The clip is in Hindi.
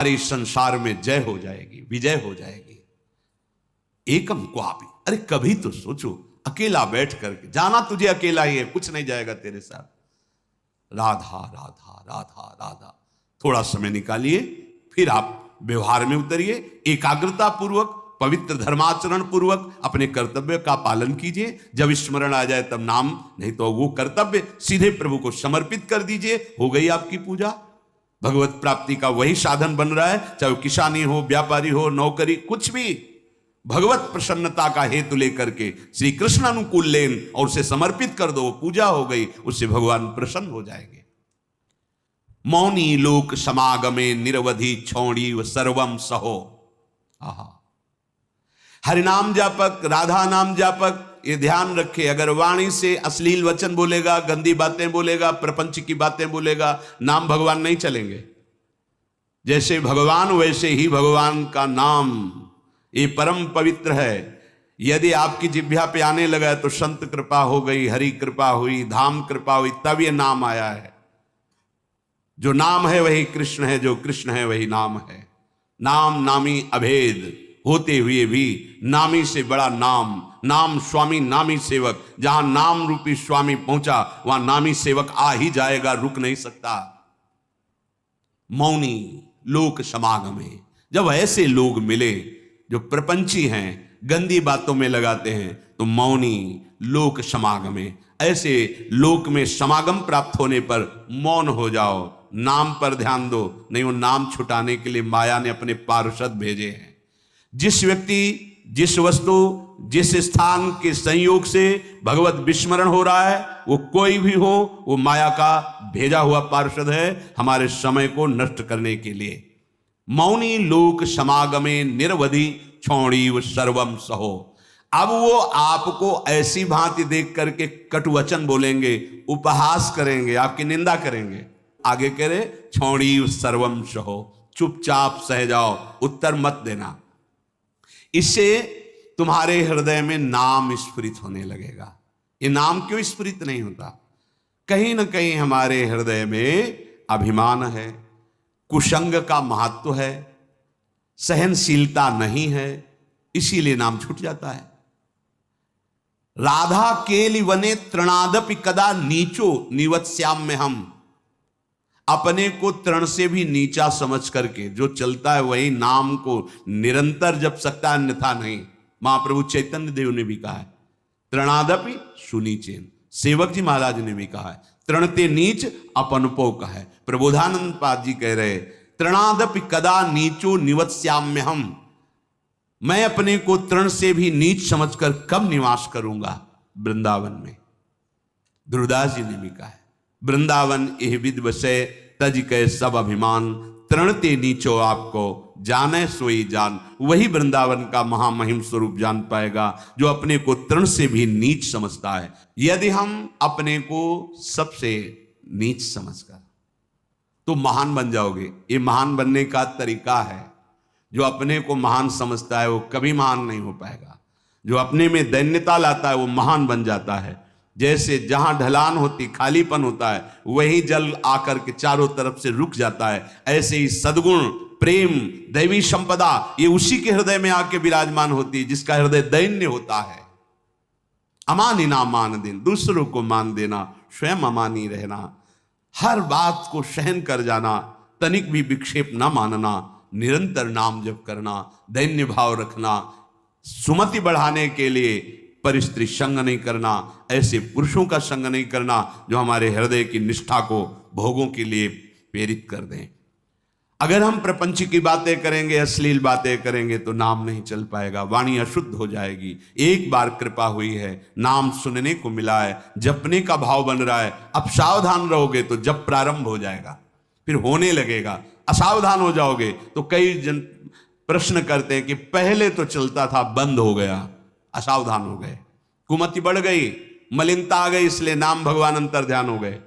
हमारे संसार में जय हो जाएगी, विजय हो जाएगी। एकम क्वापि, अरे कभी तो सोचो, अकेला बैठ करके, जाना तुझे अकेला ही है, कुछ नहीं जाएगा तेरे साथ। राधा राधा राधा राधा, थोड़ा समय निकालिए, फिर आप व्यवहार में उतरिए, एकाग्रता पूर्वक, पवित्र धर्माचरण पूर्वक अपने कर्तव्य का पालन कीजिए। जब स्मरण आ जाए तब नाम, नहीं तो वो कर्तव्य सीधे प्रभु को समर्पित कर दीजिए, हो गई आपकी पूजा। भगवत प्राप्ति का वही साधन बन रहा है, चाहे वो किसानी हो, व्यापारी हो, नौकरी, कुछ भी भगवत प्रसन्नता का हेतु लेकर के श्री कृष्ण अनुकूल लेन और उसे समर्पित कर दो, पूजा हो गई, उससे भगवान प्रसन्न हो जाएंगे। मौनी लोक समागमे निरवधि छौड़ी व सर्वम सहो। आहा, हरिनाम जापक, राधा नाम जापक, ये ध्यान रखे, अगर वाणी से अश्लील वचन बोलेगा, गंदी बातें बोलेगा, प्रपंच की बातें बोलेगा, नाम भगवान नहीं चलेंगे। जैसे भगवान वैसे ही भगवान का नाम, ये परम पवित्र है। यदि आपकी जिह्वा पे आने लगा तो संत कृपा हो गई, हरि कृपा हुई, धाम कृपा हुई, तब ये नाम आया है। जो नाम है वही कृष्ण है, जो कृष्ण है वही नाम है। नाम नामी अभेद होते हुए भी नामी से बड़ा नाम, नाम स्वामी नामी सेवक। जहां नाम रूपी स्वामी पहुंचा वहां नामी सेवक आ ही जाएगा, रुक नहीं सकता। मौनी लोक समागमे, जब ऐसे लोग मिले जो प्रपंची हैं, गंदी बातों में लगाते हैं, तो मौनी लोक समागमे, ऐसे लोक में समागम प्राप्त होने पर मौन हो जाओ, नाम पर ध्यान दो। नहीं, वो नाम छुटाने के लिए माया ने अपने पार्षद भेजे हैं। जिस व्यक्ति, जिस वस्तु, जिस स्थान के संयोग से भगवत विस्मरण हो रहा है, वो कोई भी हो, वो माया का भेजा हुआ पार्षद है हमारे समय को नष्ट करने के लिए। मौनी लोक समागमे निरवधि छौड़ी सर्वम सहो। अब वो आपको ऐसी भांति देख करके कटुवचन बोलेंगे, उपहास करेंगे, आपकी निंदा करेंगे। आगे कह रहे छौड़ी सर्वम सहो, चुपचाप सह जाओ, उत्तर मत देना। इससे तुम्हारे हृदय में नाम स्फुरित होने लगेगा। ये नाम क्यों स्फुरित नहीं होता? कहीं ना कहीं हमारे हृदय में अभिमान है, कुसंग का महत्व है, सहनशीलता नहीं है, इसीलिए नाम छूट जाता है। राधा केलि वने तृणादपि कदा नीचो निवत्स्याम में, हम अपने को तृण से भी नीचा समझ करके जो चलता है वही नाम को निरंतर जप सकता है, अन्यथा नहीं। महाप्रभु चैतन्य देव ने भी कहा है तृणादपि सुनीचेन, सेवक जी महाराज ने भी कहा है तृणते नीच अपनपो का है। प्रबोधानंद पाद जी कह रहे तृणादपि कदा नीचो निवत्स्याम्य, हम, मैं अपने को तृण से भी नीच समझकर कब निवास करूंगा वृंदावन में। ध्रुवदास जी ने भी कहा है वृंदावन एह विद वसय तज कै सब अभिमान, तृणते नीचो आपको जाने सोई जान। वही वृंदावन का महामहिम स्वरूप जान पाएगा जो अपने को तृण से भी नीच समझता है। यदि हम अपने को सबसे नीच समझकर, तो महान बन जाओगे। ये महान बनने का तरीका है। जो अपने को महान समझता है वो कभी महान नहीं हो पाएगा। जो अपने में दैन्यता लाता है वो महान बन जाता है। जैसे जहां ढलान होती, खालीपन होता है, वही जल आकर के चारों तरफ से रुक जाता है। ऐसे ही सद्गुण, प्रेम, दैवी संपदा, ये उसी के हृदय में आके विराजमान होती है जिसका हृदय दैन्य होता है। अमानी ना मान देना, दूसरों को मान देना, स्वयं अमानी रहना, हर बात को सहन कर जाना, तनिक भी विक्षेप न मानना, निरंतर नाम जप करना, दैन्य भाव रखना, सुमति बढ़ाने के लिए परिस्त्री संग नहीं करना, ऐसे पुरुषों का संग नहीं करना जो हमारे हृदय की निष्ठा को भोगों के लिए प्रेरित कर दें। अगर हम प्रपंच की बातें करेंगे, अश्लील बातें करेंगे तो नाम नहीं चल पाएगा, वाणी अशुद्ध हो जाएगी। एक बार कृपा हुई है, नाम सुनने को मिला है, जपने का भाव बन रहा है, अब सावधान रहोगे तो जप प्रारंभ हो जाएगा, फिर होने लगेगा। असावधान हो जाओगे तो कई जन प्रश्न करते हैं कि पहले तो चलता था, बंद हो गया, असावधान हो गए, कुमति बढ़ गई, मलिनता आ गई, इसलिए नाम भगवान अंतर ध्यान हो गए।